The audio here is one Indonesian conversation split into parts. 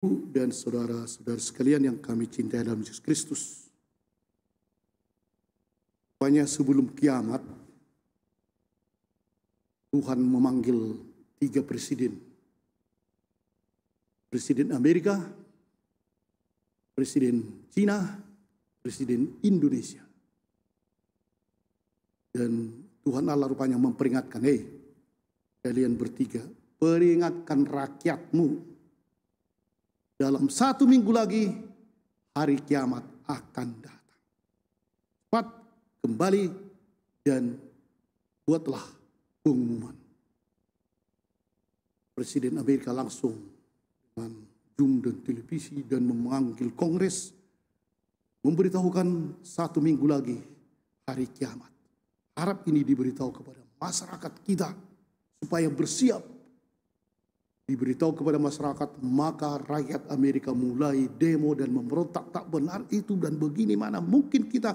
Dan saudara-saudara sekalian yang kami cintai dalam Yesus Kristus. Rupanya sebelum kiamat, Tuhan memanggil 3 presiden. Presiden Amerika, Presiden Cina, Presiden Indonesia. Dan Tuhan Allah rupanya memperingatkan, hei kalian bertiga, peringatkan rakyatmu. Dalam 1 minggu lagi, hari kiamat akan datang. Cepat kembali dan buatlah pengumuman. Presiden Amerika langsung dengan Zoom dan televisi dan memanggil Kongres, memberitahukan 1 minggu lagi hari kiamat. Harap ini diberitahu kepada masyarakat kita supaya bersiap. Diberitahu kepada masyarakat, maka rakyat Amerika mulai demo dan memberontak, tak benar itu dan begini, mana mungkin kita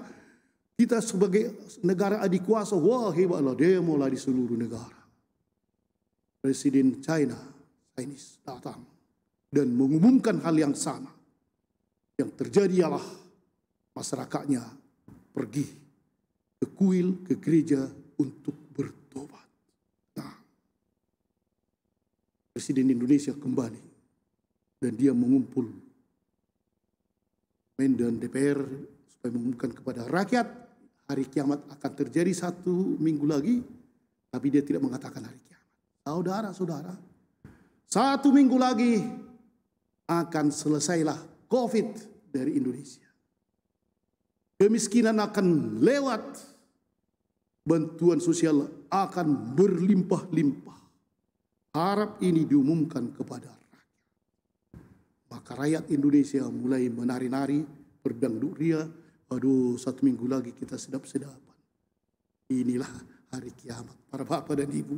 sebagai negara adik kuasa, wah hebatlah, demo lah di seluruh negara. Presiden Chinese datang dan mengumumkan hal yang sama. Yang terjadi ialah masyarakatnya pergi ke kuil, ke gereja untuk bertobat. Presiden Indonesia kembali dan dia mengumpul dan DPR supaya mengumumkan kepada rakyat hari kiamat akan terjadi 1 minggu lagi, tapi dia tidak mengatakan hari kiamat. Saudara-saudara, 1 minggu lagi akan selesailah COVID dari Indonesia. Kemiskinan akan lewat, bantuan sosial akan berlimpah-limpah. Harap ini diumumkan kepada rakyat. Maka rakyat Indonesia mulai menari-nari, berdangdut ria. Aduh, 1 minggu lagi kita sedap-sedapan. Inilah hari kiamat, para bapak dan ibu.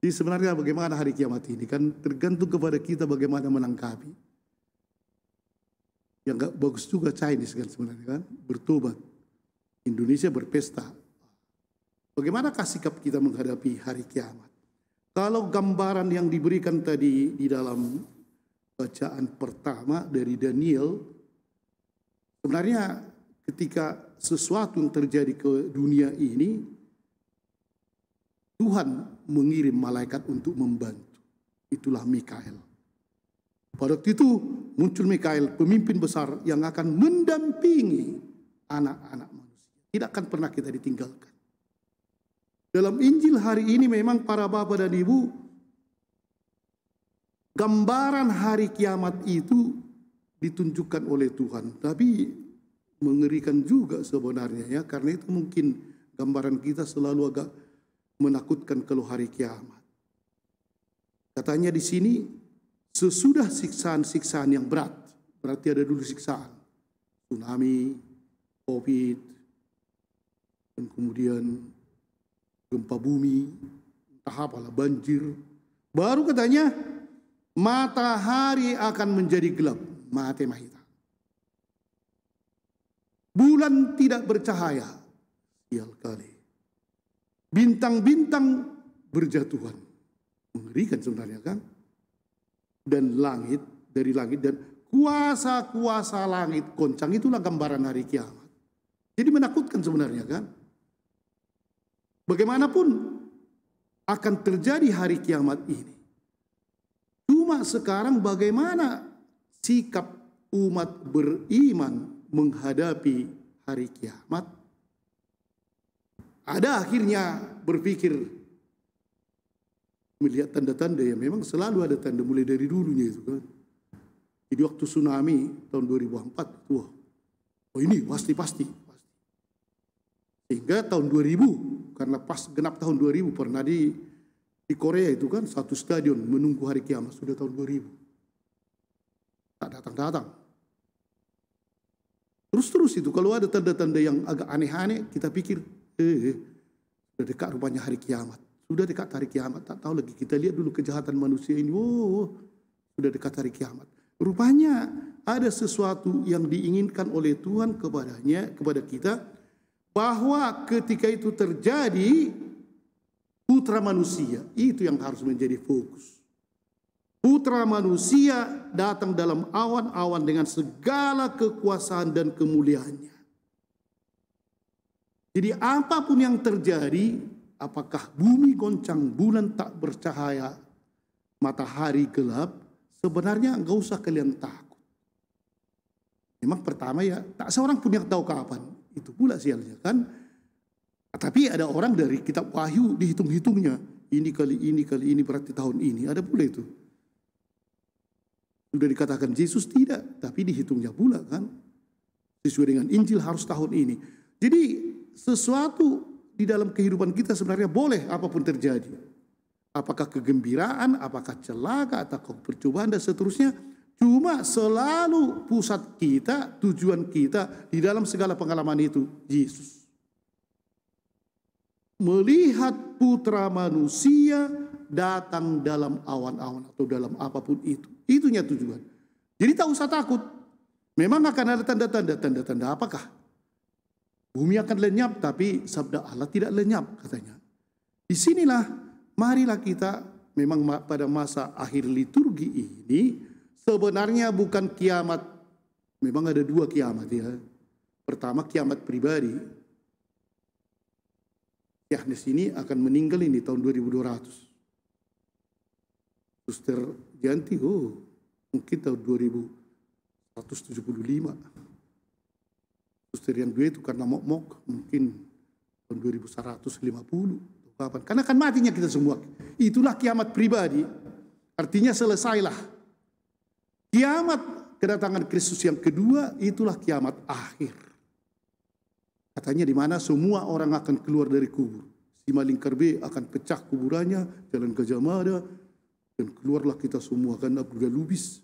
Jadi sebenarnya bagaimana hari kiamat ini kan tergantung kepada kita bagaimana menangkapi. Yang gak bagus juga Chinese kan sebenarnya kan, bertobat. Indonesia berpesta. Bagaimanakah sikap kita menghadapi hari kiamat? Kalau gambaran yang diberikan tadi di dalam bacaan pertama dari Daniel, sebenarnya ketika sesuatu yang terjadi ke dunia ini, Tuhan mengirim malaikat untuk membantu. Itulah Mikael. Pada waktu itu muncul Mikael, pemimpin besar yang akan mendampingi anak-anak manusia. Tidak akan pernah kita ditinggalkan. Dalam Injil hari ini memang para bapak dan ibu, gambaran hari kiamat itu ditunjukkan oleh Tuhan. Tapi mengerikan juga sebenarnya ya, karena itu mungkin gambaran kita selalu agak menakutkan kalau hari kiamat. Katanya di sini, sesudah siksaan-siksaan yang berat, berarti ada dulu siksaan, tsunami, COVID, dan kemudian gempa bumi, entah apalah, banjir. Baru katanya matahari akan menjadi gelap, mate mahita. Bulan tidak bercahaya, sial kali. Bintang-bintang berjatuhan, mengerikan sebenarnya kan. Dan langit, dari langit dan kuasa-kuasa langit goncang, itulah gambaran hari kiamat. Jadi menakutkan sebenarnya kan. Bagaimanapun akan terjadi hari kiamat ini. Cuma sekarang bagaimana sikap umat beriman menghadapi hari kiamat? Ada akhirnya berpikir, melihat tanda-tanda yang memang selalu ada tanda mulai dari dulunya itu kan. Jadi waktu tsunami tahun 2004, wah, oh ini pasti. Sehingga tahun 2000, karena pas genap tahun 2000, pernah di Korea itu kan satu stadion menunggu hari kiamat, sudah tahun 2000. Tak datang-datang. Terus itu kalau ada tanda-tanda yang agak aneh-aneh, kita pikir, sudah dekat rupanya hari kiamat. Sudah dekat hari kiamat, tak tahu lagi. Kita lihat dulu kejahatan manusia ini, sudah dekat hari kiamat. Rupanya ada sesuatu yang diinginkan oleh Tuhan kepada kita, bahwa ketika itu terjadi, putra manusia itu yang harus menjadi fokus. Putra manusia datang dalam awan-awan dengan segala kekuasaan dan kemuliaannya. Jadi apapun yang terjadi, apakah bumi goncang, bulan tak bercahaya, matahari gelap, sebenarnya enggak usah kalian takut. Memang pertama ya, tak seorang pun yang tahu kapan. Itu pula sialnya kan. Tapi ada orang dari kitab Wahyu dihitung-hitungnya. Ini kali ini berarti tahun ini. Ada pula itu. Sudah dikatakan Yesus tidak, tapi dihitungnya pula kan. Sesuai dengan Injil harus tahun ini. Jadi sesuatu di dalam kehidupan kita sebenarnya boleh apapun terjadi. Apakah kegembiraan, apakah celaka, atau percobaan dan seterusnya. Cuma selalu pusat kita, tujuan kita di dalam segala pengalaman itu Yesus. Melihat putra manusia datang dalam awan-awan atau dalam apapun itu. Itunya tujuan. Jadi tak usah takut. Memang akan ada tanda-tanda apakah? Bumi akan lenyap, tapi sabda Allah tidak lenyap katanya. Disinilah marilah kita memang pada masa akhir liturgi ini sebenarnya bukan kiamat. Memang ada dua kiamat ya. Pertama kiamat pribadi. Yohanes ini akan meninggal ini tahun 2200. Suster Janti, mungkin tahun 2175. Suster yang dua itu karena mok mungkin tahun 2150. Kapan? Karena kan matinya kita semua. Itulah kiamat pribadi. Artinya selesailah. Kiamat kedatangan Kristus yang kedua itulah kiamat akhir. Katanya di mana semua orang akan keluar dari kubur. Si Malingkar B akan pecah kuburannya, Jalan Gajah Mada, dan keluarlah kita semua kan Abdul Lubis.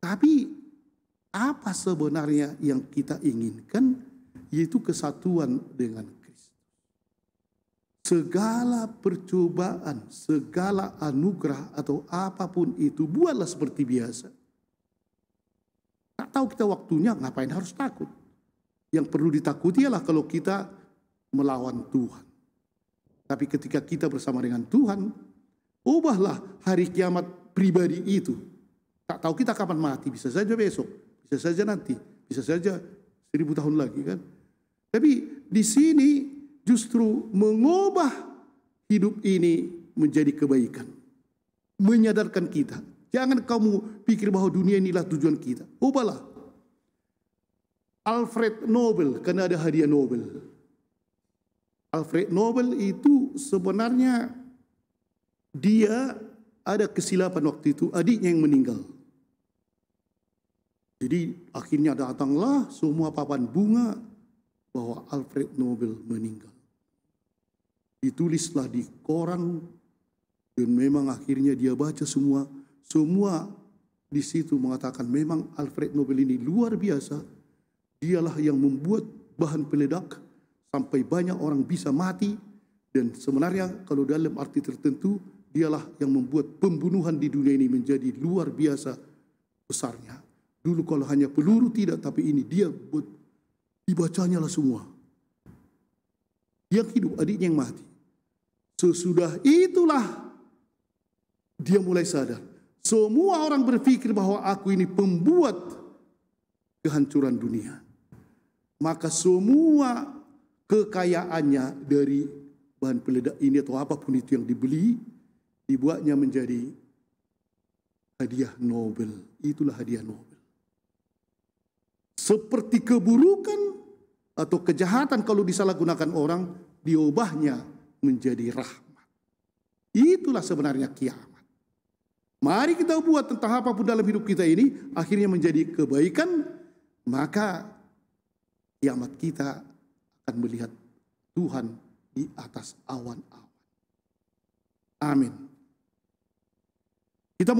Tapi apa sebenarnya yang kita inginkan? Yaitu kesatuan dengan Kristus. Segala percobaan, segala anugerah atau apapun itu buatlah seperti biasa. Tak tahu kita waktunya, ngapain harus takut? Yang perlu ditakuti ialah kalau kita melawan Tuhan. Tapi ketika kita bersama dengan Tuhan, ubahlah hari kiamat pribadi itu. Tak tahu kita kapan mati, bisa saja besok, bisa saja nanti, bisa saja 1000 tahun lagi kan. Tapi di sini justru mengubah hidup ini menjadi kebaikan. Menyadarkan kita. Jangan kamu pikir bahwa dunia inilah tujuan kita. Ubahlah. Alfred Nobel, karena ada hadiah Nobel. Alfred Nobel itu sebenarnya dia ada kesilapan waktu itu, adiknya yang meninggal. Jadi akhirnya datanglah semua papan bunga bahwa Alfred Nobel meninggal. Ditulislah di koran dan memang akhirnya dia baca semua di situ mengatakan memang Alfred Nobel ini luar biasa. Dialah yang membuat bahan peledak sampai banyak orang bisa mati. Dan sebenarnya kalau dalam arti tertentu, dialah yang membuat pembunuhan di dunia ini menjadi luar biasa besarnya. Dulu kalau hanya peluru tidak, tapi ini dia buat, dibacanya lah semua. Yang hidup, adiknya yang mati. Sesudah itulah dia mulai sadar. Semua orang berpikir bahwa aku ini pembuat kehancuran dunia. Maka semua kekayaannya dari bahan peledak ini atau apapun itu yang dibeli, dibuatnya menjadi hadiah Nobel. Itulah hadiah Nobel. Seperti keburukan atau kejahatan kalau disalahgunakan orang, diubahnya menjadi rahmat. Itulah sebenarnya kiamat. Mari kita buat tentang apapun dalam hidup kita ini, akhirnya menjadi kebaikan, maka kiamat kita akan melihat Tuhan di atas awan-awan. Amin. Kita